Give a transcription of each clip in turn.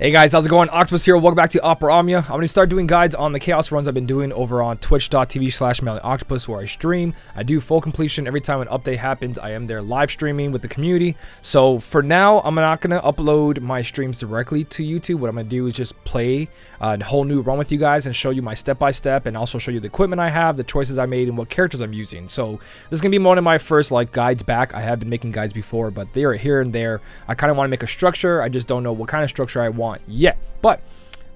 Hey guys, how's it going? Octopus here. Welcome back to Omnia. I'm going to start doing guides on the chaos runs I've been doing over on twitch.tv/SmellyOctopus, where I stream. I do full completion every time an update happens. I am there live streaming with the community. So for now, I'm not going to upload my streams directly to YouTube. What I'm going to do is just play a whole new run with you guys and show you my step-by-step and also show you the equipment I have, the choices I made, and what characters I'm using. So this is going to be one of my first guides back. I have been making guides before, but they are here and there. I kind of want to make a structure. I just don't know what kind of structure I want yet. But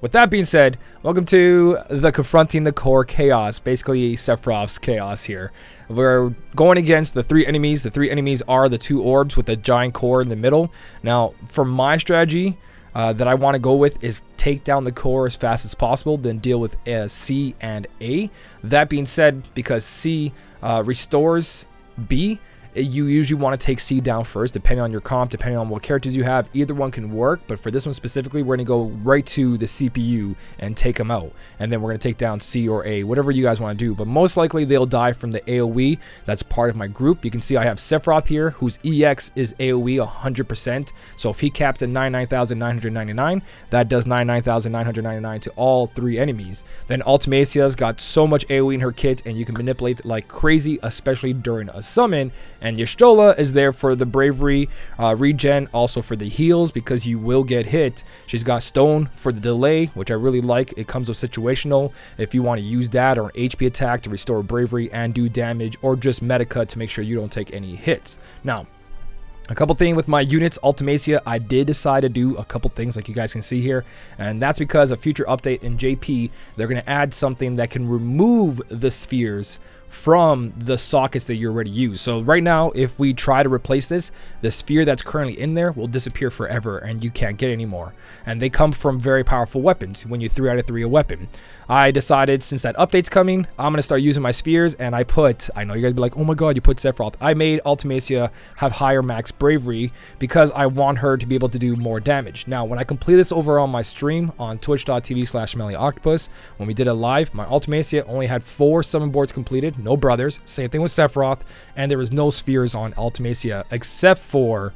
with that being said, welcome to the Confronting the Core Chaos, basically Sephiroth's chaos here. We're going against the three enemies. The three enemies are the two orbs with the giant core in the middle. Now, for my strategy that I want to go with is take down the core as fast as possible, then deal with C and A. That being said, because C restores B, you usually want to take C down first, depending on your comp, depending on what characters you have. Either one can work, but for this one specifically, we're going to go right to the CPU and take them out. And then we're going to take down C or A, whatever you guys want to do. But most likely, they'll die from the AoE. That's part of my group. You can see I have Sephiroth here, whose EX is AoE 100%. So if he caps at 99,999, that does 99,999 to all three enemies. Then Ultimasia's got so much AoE in her kit, and you can manipulate it like crazy, especially during a summon. And Y'shtola is there for the bravery regen, also for the heals, because you will get hit. She's got stone for the delay, which I really like. It comes with situational if you want to use that, or an HP attack to restore bravery and do damage, or just medica to make sure you don't take any hits. Now, a couple things with my units, Ultimacia, I did decide to do a couple things like you guys can see here, and that's because a future update in JP, they're going to add something that can remove the spheres from the sockets that you already use. So right now, if we try to replace this, the sphere that's currently in there will disappear forever and you can't get any more. And they come from very powerful weapons when you 3 out of 3 a weapon. I decided since that update's coming, I'm going to start using my spheres, and I know you guys be like, oh my god, you put Sephiroth. I made Ultimacia have higher max bravery because I want her to be able to do more damage. Now, when I complete this over on my stream on twitch.tv/SmellyOctopus, when we did it live, my Ultimacia only had 4 summon boards completed, no brothers, same thing with Sephiroth, and there was no spheres on Ultimacia except for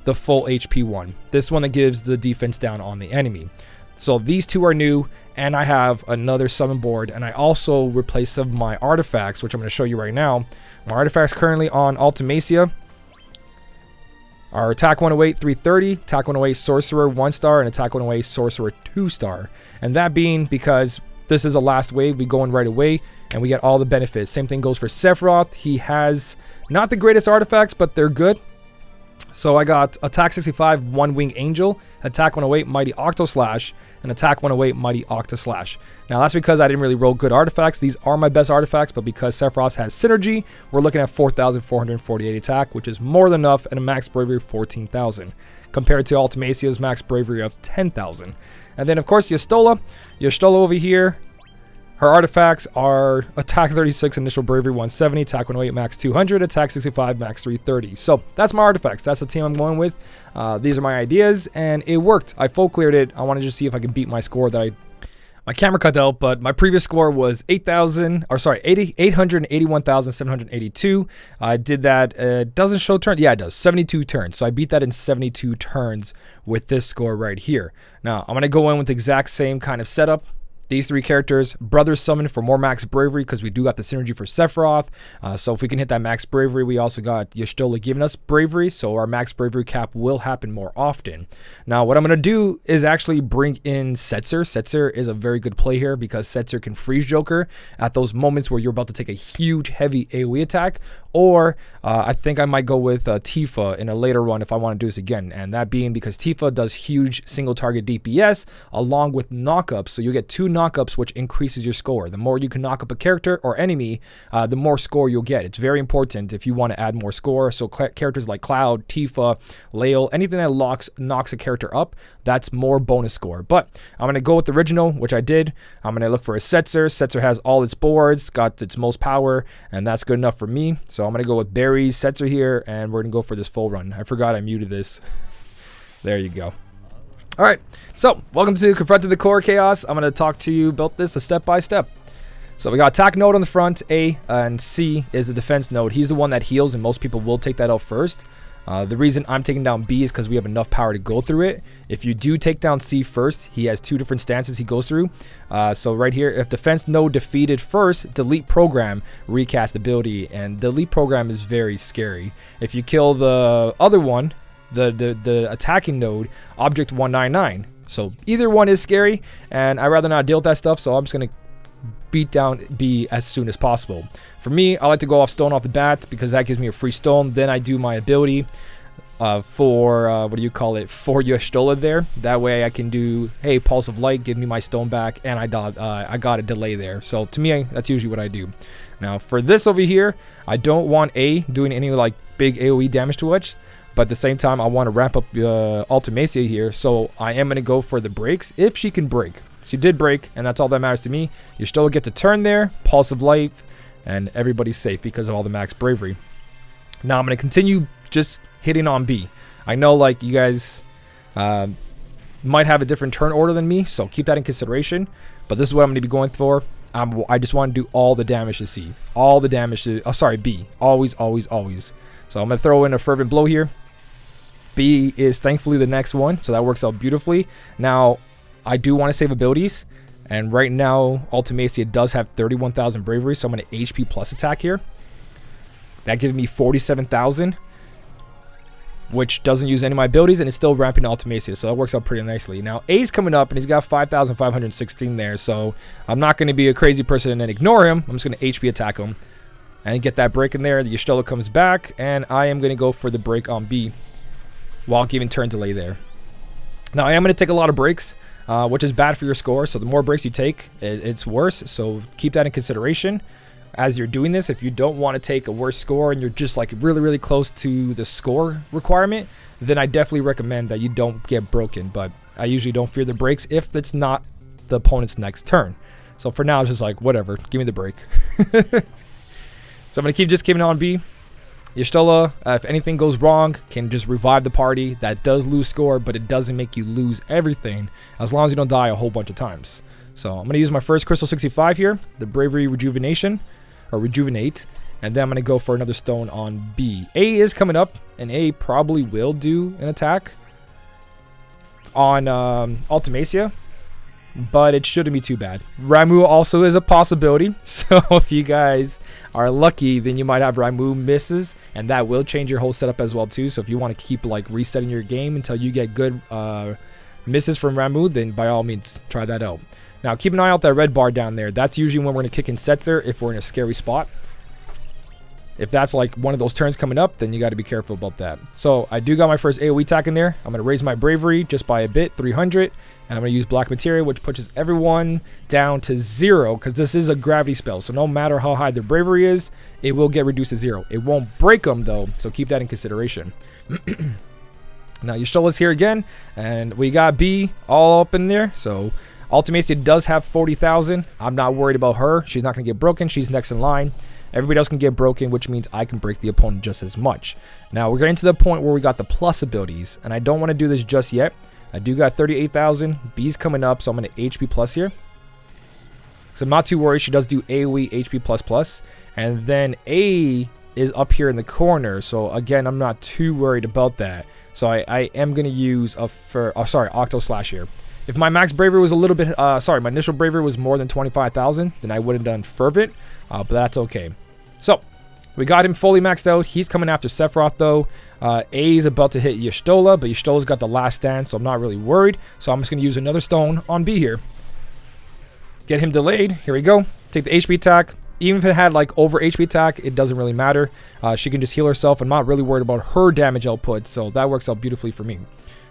the full HP one. This one that gives the defense down on the enemy. So these two are new, and I have another summon board, and I also replaced some of my artifacts, which I'm going to show you right now. My artifacts currently on Ultimacia are Attack 108 330, Attack 108 Sorcerer 1-star, and Attack 108 Sorcerer 2-star. And that being because this is a last wave, we go in right away, and we get all the benefits. Same thing goes for Sephiroth. He has not the greatest artifacts, but they're good. So I got Attack 65 One-Wing Angel, Attack 108 Mighty Octoslash, and Attack 108 Mighty Octoslash. Now that's because I didn't really roll good artifacts. These are my best artifacts, but because Sephiroth has synergy, we're looking at 4,448 attack, which is more than enough, and a max bravery of 14,000, compared to Ultimacia's max bravery of 10,000. And then of course Y'shtola over here. Her artifacts are Attack 36 Initial Bravery 170, Attack 108 Max 200, Attack 65 Max 330. So that's my artifacts. That's the team I'm going with. These are my ideas, and it worked. I full cleared it. I want to just see if I can beat my score that my camera cut out, but my previous score was 881,782. I did that. It doesn't show turns. Yeah, it does. 72 turns. So I beat that in 72 turns with this score right here. Now I'm going to go in with the exact same kind of setup. These 3 characters, brothers summon for more max bravery because we do got the synergy for Sephiroth. So if we can hit that max bravery, we also got Y'shtola giving us bravery, so our max bravery cap will happen more often. Now what I'm going to do is actually bring in Setzer. Setzer is a very good play here because Setzer can freeze Joker at those moments where you're about to take a huge heavy AoE attack, or I think I might go with Tifa in a later run if I want to do this again, and that being because Tifa does huge single target DPS along with knockups, so you get 2 knockups, which increases your score. The more you can knock up a character or enemy, the more score you'll get. It's very important if you want to add more score. So characters like Cloud, Tifa, Lael, anything that knocks a character up, that's more bonus score. But I'm going to go with the original, which I did. I'm going to look for a Setzer. Setzer has all its boards, got its most power, and that's good enough for me. So I'm going to go with Barry's Setzer here, and we're going to go for this full run. I forgot I muted this. There you go. Alright, so welcome to Confronting the Core Chaos. I'm going to talk to you about this step by step. So we got attack node on the front, A, and C is the defense node. He's the one that heals, and most people will take that out first. The reason I'm taking down B is because we have enough power to go through it. If you do take down C first, he has 2 different stances he goes through. So right here, if defense node defeated first, delete program, recast ability, and delete program is very scary. If you kill the other one, the attacking node, object 199. So either one is scary, and I'd rather not deal with that stuff, so I'm just going to beat down B as soon as possible. For me, I like to go off stone off the bat because that gives me a free stone. Then I do my ability for, what do you call it, for Y'shtola there. That way I can do, hey, Pulse of Light, give me my stone back, and I got a delay there. So to me, that's usually what I do. Now for this over here, I don't want A doing any like big AoE damage to it, but at the same time, I want to ramp up Ultimacia here, so I am going to go for the breaks if she can break. She did break, and that's all that matters to me. Y'shtola gets a turn there, Pulse of Light, and everybody's safe because of all the max bravery. Now I'm going to continue just hitting on B. I know like you guys might have a different turn order than me, so keep that in consideration. But this is what I'm going to be going for. I just want to do all the damage to C. All the damage to, B. Always, always, always. So I'm going to throw in a Fervent Blow here. B is thankfully the next one, so that works out beautifully. Now, I do want to save abilities, and right now, Ultimacia does have 31,000 bravery, so I'm going to HP plus attack here. That gives me 47,000, which doesn't use any of my abilities, and it's still ramping Ultimacia, so that works out pretty nicely. Now, A's coming up, and he's got 5,516 there, so I'm not going to be a crazy person and ignore him. I'm just going to HP attack him and get that break in there. The Y'shtola comes back, and I am going to go for the break on B while giving turn delay there. Now, I am going to take a lot of breaks, which is bad for your score. So the more breaks you take, it's worse. So keep that in consideration as you're doing this. If you don't want to take a worse score and you're just like really, really close to the score requirement, then I definitely recommend that you don't get broken. But I usually don't fear the breaks if it's not the opponent's next turn. So for now, it's just like, whatever, give me the break. So I'm going to keep keeping on B. Y'shtola, if anything goes wrong, can just revive the party. That does lose score, but it doesn't make you lose everything as long as you don't die a whole bunch of times. So I'm going to use my first Crystal 65 here, the Bravery Rejuvenation, or Rejuvenate, and then I'm going to go for another stone on B. A is coming up, and A probably will do an attack on Ultimacia, but it shouldn't be too bad. Ramuh also is a possibility, so if you guys are lucky, then you might have Ramuh misses, and that will change your whole setup as well too. So if you want to keep like resetting your game until you get good misses from Ramuh, then by all means try that out. Now keep an eye out that red bar down there. That's usually when we're going to kick in Setzer if we're in a scary spot. If that's like one of those turns coming up, then you got to be careful about that. So I do got my first AoE attack in there. I'm going to raise my bravery just by a bit, 300. And I'm going to use Black Materia, which pushes everyone down to 0. Because this is a gravity spell. So no matter how high their bravery is, it will get reduced to 0. It won't break them though. So keep that in consideration. Now Y'shtola's here again. And we got B all up in there. So Ultimacia does have 40,000. I'm not worried about her. She's not going to get broken. She's next in line. Everybody else can get broken, which means I can break the opponent just as much. Now, we're getting to the point where we got the plus abilities, and I don't want to do this just yet. I do got 38,000. B's coming up, so I'm going to HP plus here. So I'm not too worried. She does do AoE HP plus plus. And then A is up here in the corner, so again, I'm not too worried about that. So I am going to use Octo Slash here. If my max bravery was a little bit, my initial bravery was more than 25,000, then I would have done Fervent, but that's okay. So, we got him fully maxed out. He's coming after Sephiroth, though. A is about to hit Y'shtola, but Y'shtola's got the last stand, so I'm not really worried. So, I'm just going to use another stone on B here. Get him delayed. Here we go. Take the HP attack. Even if it had, like, over HP attack, it doesn't really matter. She can just heal herself. I'm not really worried about her damage output, so that works out beautifully for me.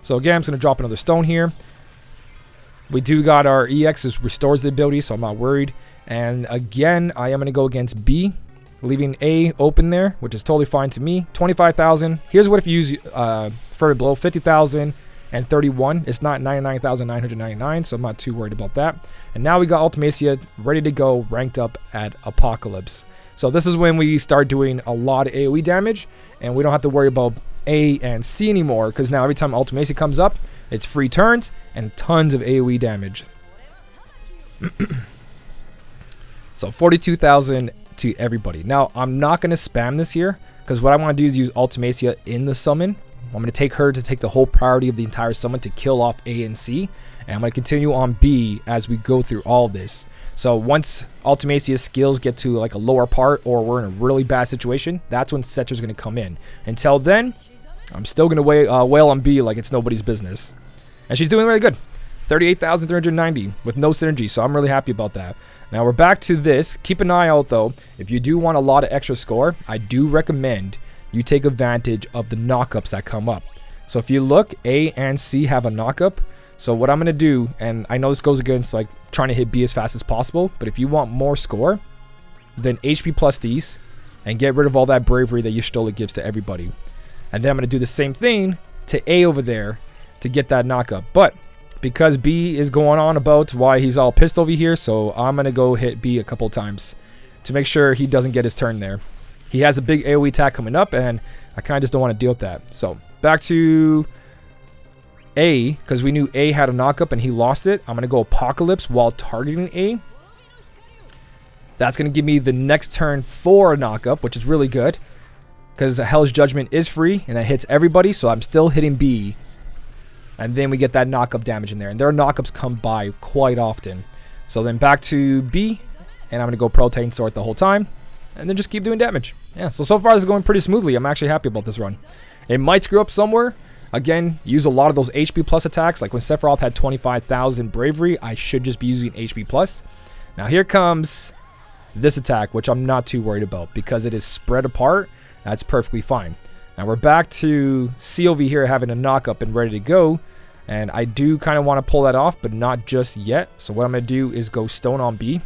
So, again, I'm just going to drop another stone here. We do got our EX, which restores the ability, so I'm not worried. And again, I am going to go against B, leaving A open there, which is totally fine to me. 25,000. Here's what if you use Fervent Blow, 50,000 and 31. It's not 99,999, so I'm not too worried about that. And now we got Ultimacia ready to go, ranked up at Apocalypse. So this is when we start doing a lot of AoE damage, and we don't have to worry about A and C anymore, because now every time Ultimacia comes up, it's free turns and tons of AoE damage. So 42,000 to everybody. Now, I'm not going to spam this here because what I want to do is use Ultimacia in the summon. I'm going to take her to take the whole priority of the entire summon to kill off A and C. And I'm going to continue on B as we go through all of this. So once Ultimacia's skills get to like a lower part or we're in a really bad situation, that's when Cetra's going to come in. Until then, I'm still going to wail on B like it's nobody's business. And she's doing really good. 38,390 with no synergy, so I'm really happy about that. Now we're back to this. Keep an eye out though. If you do want a lot of extra score, I do recommend you take advantage of the knockups that come up. So if you look, A and C have a knockup. So what I'm going to do, and I know this goes against like trying to hit B as fast as possible, but if you want more score, then HP plus these and get rid of all that bravery that Y'shtola gives to everybody. And then I'm going to do the same thing to A over there to get that knockup. But because B is going on about why he's all pissed over here, so I'm going to go hit B a couple times to make sure he doesn't get his turn there. He has a big AoE attack coming up, and I kind of just don't want to deal with that. So back to A, because we knew A had a knockup and he lost it. I'm going to go Apocalypse while targeting A. That's going to give me the next turn for a knockup, which is really good, because Hell's Judgment is free, and that hits everybody, so I'm still hitting B. And then we get that knockup damage in there. And their knockups come by quite often. So then back to B. And I'm going to go Protein Sword the whole time. And then just keep doing damage. Yeah, so far this is going pretty smoothly. I'm actually happy about this run. It might screw up somewhere. Again, use a lot of those HP plus attacks. Like when Sephiroth had 25,000 bravery, I should just be using HP plus. Now here comes this attack, which I'm not too worried about. Because it is spread apart, that's perfectly fine. Now we're back to C over here having a knockup and ready to go. And I do kind of want to pull that off, but not just yet. So what I'm going to do is go Stone on B.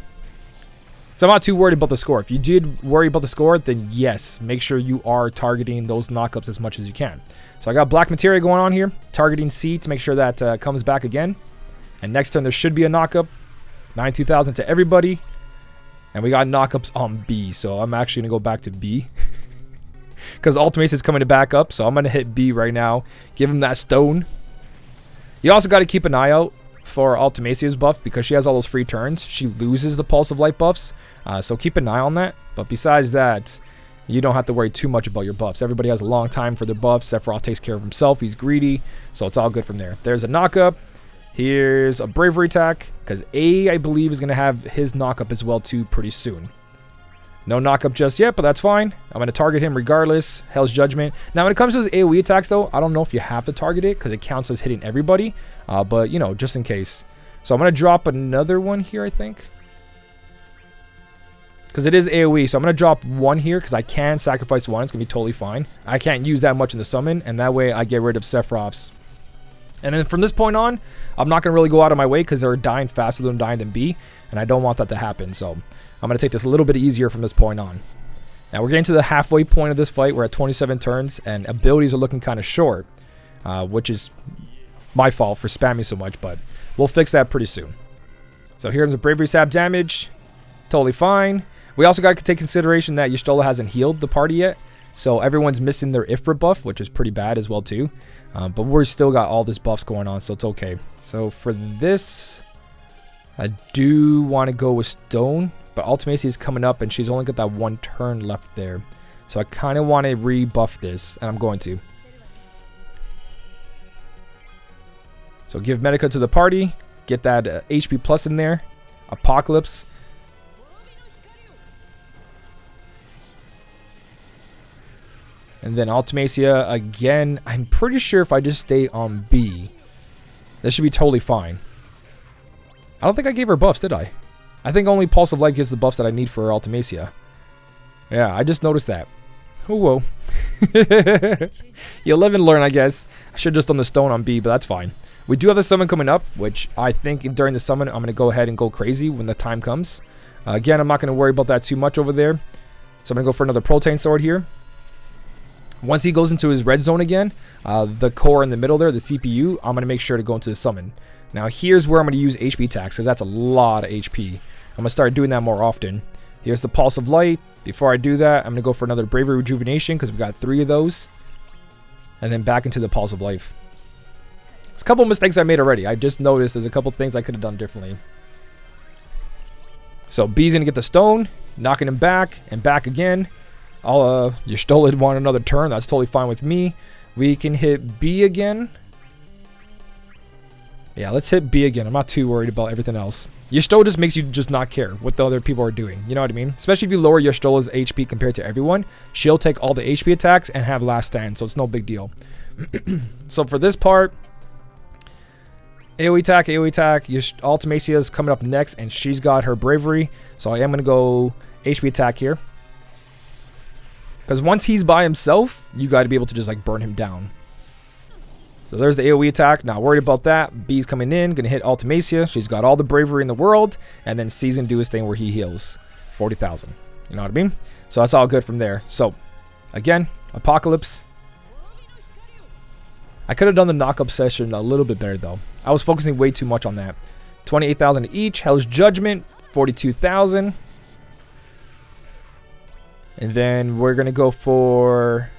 So I'm not too worried about the score. If you did worry about the score, then yes, make sure you are targeting those knockups as much as you can. So I got Black Materia going on here, targeting C to make sure that comes back again. And next turn there should be a knockup. 92,000 to everybody. And we got knockups on B. So I'm actually going to go back to B. Because Ultimacia is coming to back up, so I'm going to hit B right now. Give him that stone. You also got to keep an eye out for Ultimacia's buff, because she has all those free turns. She loses the Pulse of Light buffs, so keep an eye on that. But besides that, you don't have to worry too much about your buffs. Everybody has a long time for their buffs. Sephiroth takes care of himself. He's greedy, so it's all good from there. There's a knockup. Here's a Bravery attack, because A, I believe, is going to have his knockup as well, too, pretty soon. No knockup just yet, but that's fine. I'm going to target him regardless. Hell's Judgment. Now, when it comes to his AoE attacks, though, I don't know if you have to target it because it counts as hitting everybody. But, you know, just in case. So I'm going to drop another one here, I think. Because it is AoE. So I'm going to drop one here because I can sacrifice one. It's going to be totally fine. I can't use that much in the summon. And that way I get rid of Sephiroth's. And then from this point on, I'm not going to really go out of my way because they're dying faster than dying than B. And I don't want that to happen. So I'm going to take this a little bit easier from this point on. Now we're getting to the halfway point of this fight. We're at 27 turns and abilities are looking kind of short, which is my fault for spamming so much, but we'll fix that pretty soon. So here's the Bravery Sap damage. Totally fine. We also got to take consideration that Y'shtola hasn't healed the party yet. So everyone's missing their Ifrit buff, which is pretty bad as well too. But we're still got all this buffs going on, so it's okay. So for this, I do want to go with Stone. But Ultimacia is coming up, and she's only got that one turn left there. So I kind of want to rebuff this, and I'm going to. So give Medica to the party. Get that HP plus in there. Apocalypse. And then Ultimacia again. I'm pretty sure if I just stay on B, this should be totally fine. I don't think I gave her buffs, did I? I think only Pulse of Light gives the buffs that I need for Ultimacia. Yeah, I just noticed that. Oh, whoa. You live and learn, I guess. I should have just done the stone on B, but that's fine. We do have the summon coming up, which I think during the summon, I'm going to go ahead and go crazy when the time comes. Again, I'm not going to worry about that too much over there. So I'm going to go for another Protein Sword here. Once he goes into his red zone again, the core in the middle there, the CPU, I'm going to make sure to go into the summon. Now here's where I'm going to use HP attacks, because that's a lot of HP. I'm going to start doing that more often. Here's the Pulse of Light. Before I do that, I'm going to go for another Bravery Rejuvenation, because we've got 3 of those. And then back into the Pulse of Life. There's a couple mistakes I made already. I just noticed there's a couple things I could have done differently. So B's going to get the stone, knocking him back, and back again. You stole it, want another turn. That's totally fine with me. We can hit B again. Yeah, let's hit B again. I'm not too worried about everything else. Yestola just makes you just not care what the other people are doing. You know what I mean? Especially if you lower Yestola's HP compared to everyone. She'll take all the HP attacks and have last stand, so it's no big deal. So for this part, AoE attack, AoE attack. Ultimacia is coming up next, and she's got her bravery. So I am going to go HP attack here. Because once he's by himself, you got to be able to just like burn him down. So there's the AoE attack. Not worried about that. B's coming in. Going to hit Ultimacia. She's got all the bravery in the world. And then C's going to do his thing where he heals 40,000. You know what I mean? So that's all good from there. So, again, Apocalypse. I could have done the knock-up session a little bit better, though. I was focusing way too much on that. 28,000 each. Hell's Judgment. 42,000. And then we're going to go for...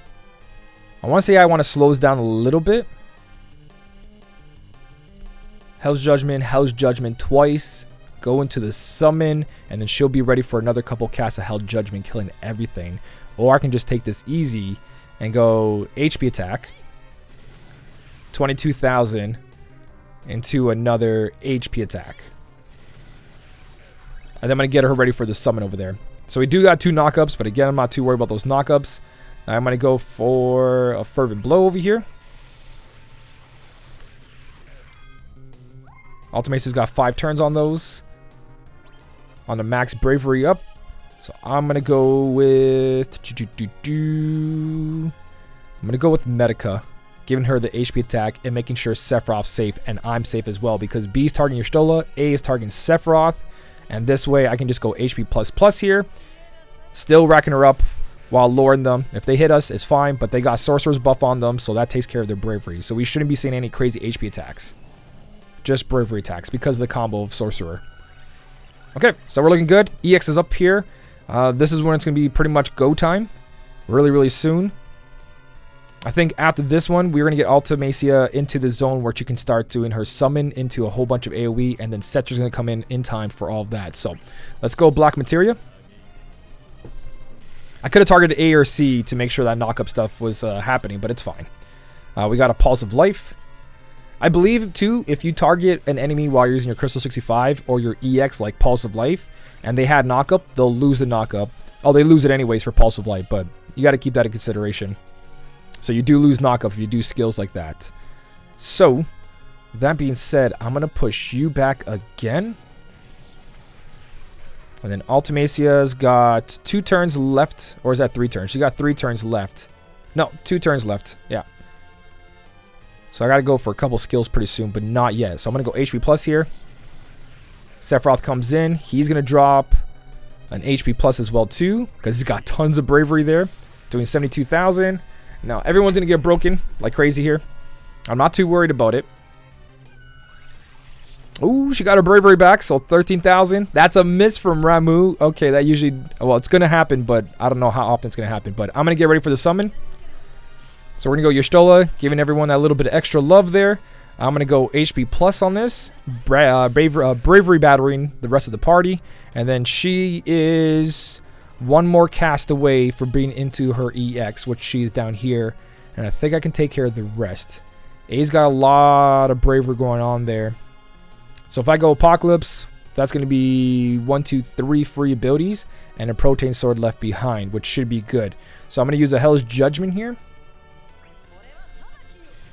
I want to say I want to slow this down a little bit. Hell's Judgment twice. Go into the summon, and then she'll be ready for another couple casts of Hell's Judgment, killing everything. Or I can just take this easy and go HP attack. 22,000 into another HP attack. And then I'm going to get her ready for the summon over there. So we do got 2 knockups, but again, I'm not too worried about those knockups. I'm going to go for a Fervent Blow over here. Ultimacia's got 5 turns on those. On the max bravery up. So I'm going to go with... I'm going to go with Medica. Giving her the HP attack and making sure Sephiroth's safe and I'm safe as well. Because B's targeting Yestola, A is targeting Sephiroth. And this way I can just go HP++ here. Still racking her up while lowering them. If they hit us, it's fine. But they got Sorcerer's buff on them, so that takes care of their bravery. So we shouldn't be seeing any crazy HP attacks. Just bravery attacks because of the combo of Sorcerer. Okay, so we're looking good. EX is up here. This is when it's going to be pretty much go time. Really, really soon. I think after this one, we're going to get Ultimacia into the zone where she can start doing her summon into a whole bunch of AoE. And then Cetra's going to come in time for all of that. So let's go Black Materia. I could have targeted A or C to make sure that knock-up stuff was happening, but it's fine. We got a Pulse of Life. I believe, too, if you target an enemy while you're using your Crystal 65 or your EX like Pulse of Life, and they had knock-up, they'll lose the knock-up. Oh, they lose it anyways for Pulse of Life, but you got to keep that in consideration. So you do lose knock-up if you do skills like that. So, that being said, I'm going to push you back again. And then Ultimacia's got 2 turns left. Or is that 3 turns? She got 3 turns left. No, 2 turns left. Yeah. So I got to go for a couple skills pretty soon, but not yet. So I'm going to go HP plus here. Sephiroth comes in. He's going to drop an HP plus as well too, because he's got tons of bravery there. Doing 72,000. Now everyone's going to get broken like crazy here. I'm not too worried about it. Ooh, she got her bravery back, so 13,000. That's a miss from Ramu. Okay, that usually... Well, it's going to happen, but I don't know how often it's going to happen. But I'm going to get ready for the summon. So we're going to go Yestola, giving everyone that little bit of extra love there. I'm going to go HP plus on this. Bravery battering the rest of the party. And then she is one more cast away from being into her EX, which she's down here. And I think I can take care of the rest. A's got a lot of bravery going on there. So if I go Apocalypse, that's going to be 1, 2, 3 free abilities. And a Protein Sword left behind, which should be good. So I'm going to use a Hell's Judgment here.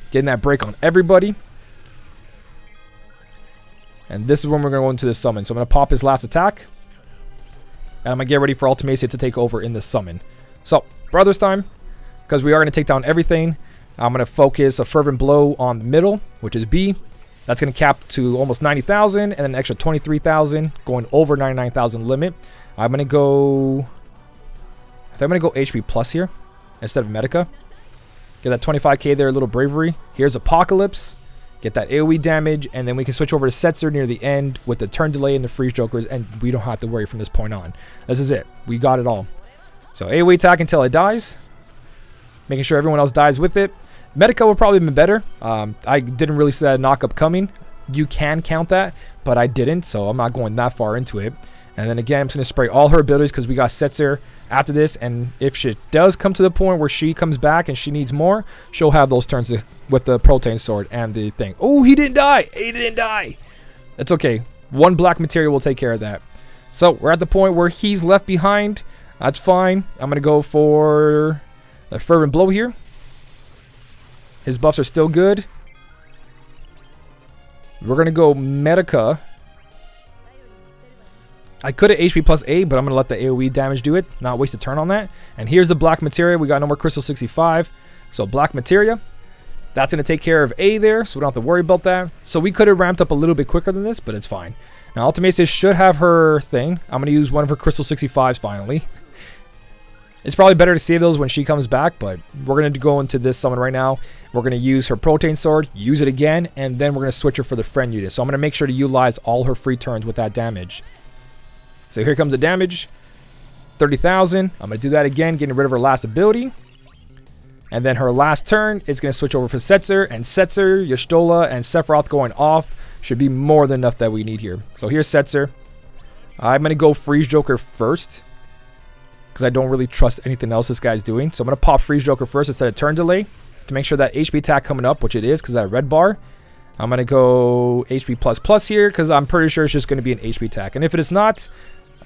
Getting that break on everybody. And this is when we're going to go into the summon. So I'm going to pop his last attack. And I'm going to get ready for Ultimacia to take over in the summon. So, Brothers time. Because we are going to take down everything. I'm going to focus a Fervent Blow on the middle, which is B. That's going to cap to almost 90,000. And then an extra 23,000. Going over 99,000 limit. I'm going to go... I think I'm going to go HP plus here. Instead of Medica. Get that 25k there, a little bravery. Here's Apocalypse. Get that AoE damage. And then we can switch over to Setzer near the end with the turn delay and the freeze jokers. And we don't have to worry from this point on. This is it. We got it all. So AoE attack until it dies. Making sure everyone else dies with it. Medica would probably have been better. I didn't really see that knock-up coming. You can count that, but I didn't. So I'm not going that far into it. And then again, I'm just going to spray all her abilities because we got Setzer after this. And if she does come to the point where she comes back and she needs more, she'll have those turns with the Protein Sword and the thing. Oh, he didn't die. He didn't die. It's okay. One black materia will take care of that. So we're at the point where he's left behind. That's fine. I'm going to go for the Fervent Blow here. His buffs are still good. We're going to go Medica. I could have HP plus A, but I'm going to let the AoE damage do it. Not waste a turn on that. And here's the black materia. We got no more Crystal 65. So black materia. That's going to take care of A there, so we don't have to worry about that. So we could have ramped up a little bit quicker than this, but it's fine. Now Ultimacia should have her thing. I'm going to use one of her Crystal 65s finally. It's probably better to save those when she comes back, but we're going to go into this summon right now. We're going to use her Protein Sword, use it again, and then we're going to switch her for the friend unit. So I'm going to make sure to utilize all her free turns with that damage. So here comes the damage. 30,000. I'm going to do that again, getting rid of her last ability. And then her last turn is going to switch over for Setzer. And Setzer, Y'shtola, and Sephiroth going off should be more than enough that we need here. So here's Setzer. I'm going to go Freeze Joker first, because I don't really trust anything else this guy's doing. So I'm going to pop Freeze Joker first instead of turn delay to make sure that HP attack coming up, which it is because that red bar. I'm going to go HP plus here because I'm pretty sure it's just going to be an HP attack. And if it is not,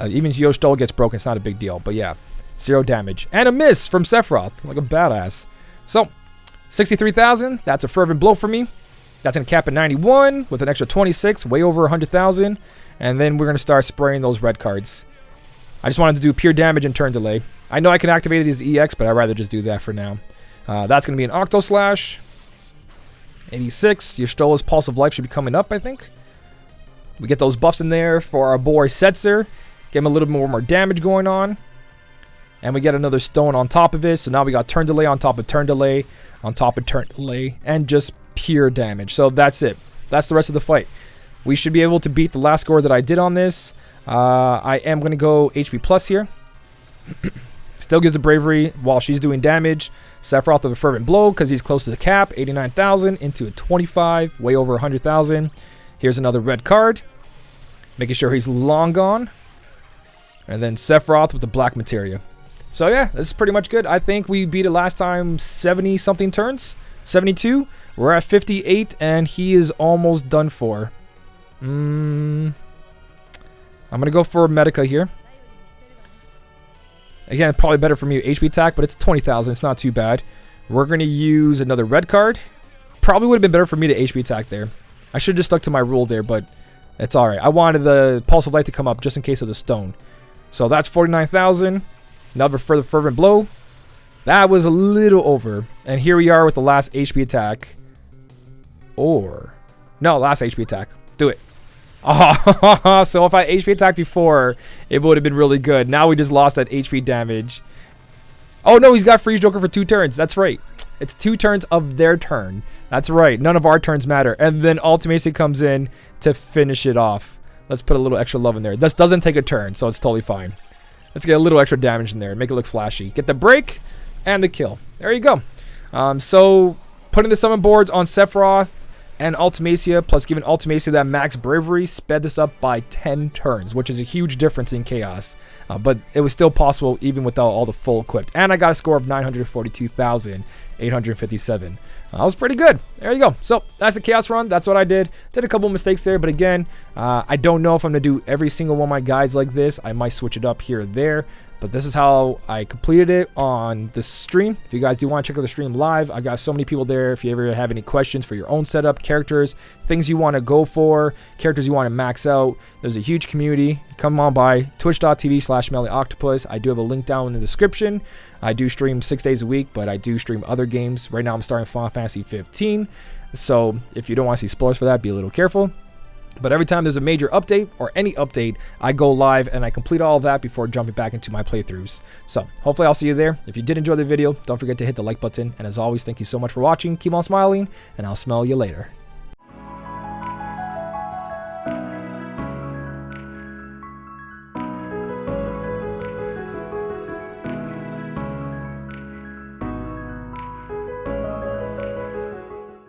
even Y'shtola gets broken. It's not a big deal. But yeah, 0 damage. And a miss from Sephiroth. Like a badass. So, 63,000. That's a Fervent Blow for me. That's going to cap at 91 with an extra 26. Way over 100,000. And then we're going to start spraying those red cards. I just wanted to do pure damage and turn delay. I know I can activate it as EX, but I'd rather just do that for now. That's going to be an Octo Slash. 86. Y'shtola's Pulse of Life should be coming up, I think. We get those buffs in there for our boy Setzer. Get him a little more damage going on. And we get another stone on top of it. So now we got turn delay on top of turn delay on top of turn delay. And just pure damage. So that's it. That's the rest of the fight. We should be able to beat the last score that I did on this. I am going to go HP plus here. Still gives the bravery while she's doing damage. Sephiroth with a Fervent Blow because he's close to the cap. 89,000 into a 25. Way over 100,000. Here's another red card. Making sure he's long gone. And then Sephiroth with the black materia. So yeah, this is pretty much good. I think we beat it last time 70 something turns. 72. We're at 58 and he is almost done for. I'm going to go for Medica here. Again, probably better for me HP attack, but it's 20,000. It's not too bad. We're going to use another red card. Probably would have been better for me to HP attack there. I should have just stuck to my rule there, but it's alright. I wanted the Pulse of Light to come up just in case of the stone. So that's 49,000. Another further Fervent Blow. That was a little over. And here we are with the last HP attack. No, last HP attack. Do it. Oh, so if I HP attacked before, it would have been really good. Now we just lost that HP damage. Oh no, he's got Freeze Joker for 2 turns. That's right. It's 2 turns of their turn. That's right. None of our turns matter. And then Ultimacia comes in to finish it off. Let's put a little extra love in there. This doesn't take a turn, so it's totally fine. Let's get a little extra damage in there. Make it look flashy. Get the break and the kill. There you go. So putting the summon boards on Sephiroth and Ultimacia, plus giving Ultimacia that max bravery, sped this up by 10 turns, which is a huge difference in Chaos. But it was still possible even without all the full equipped. And I got a score of 942,857. That was pretty good. There you go. So that's the Chaos run. That's what I did. Did a couple mistakes there, but again, I don't know if I'm going to do every single one of my guides like this. I might switch it up here or there. But this is how I completed it on the stream. If you guys do want to check out the stream live, I got so many people there. If you ever have any questions for your own setup, characters, things you want to go for, characters you want to max out, there's a huge community. Come on by twitch.tv/SmellyOctopus. I do have a link down in the description. I do stream 6 days a week, but I do stream other games. Right now I'm starting Final Fantasy 15. So if you don't want to see spoilers for that, be a little careful. But every time there's a major update or any update, I go live and I complete all of that before jumping back into my playthroughs. So hopefully I'll see you there. If you did enjoy the video, don't forget to hit the like button. And as always, thank you so much for watching. Keep on smiling, and I'll smell you later.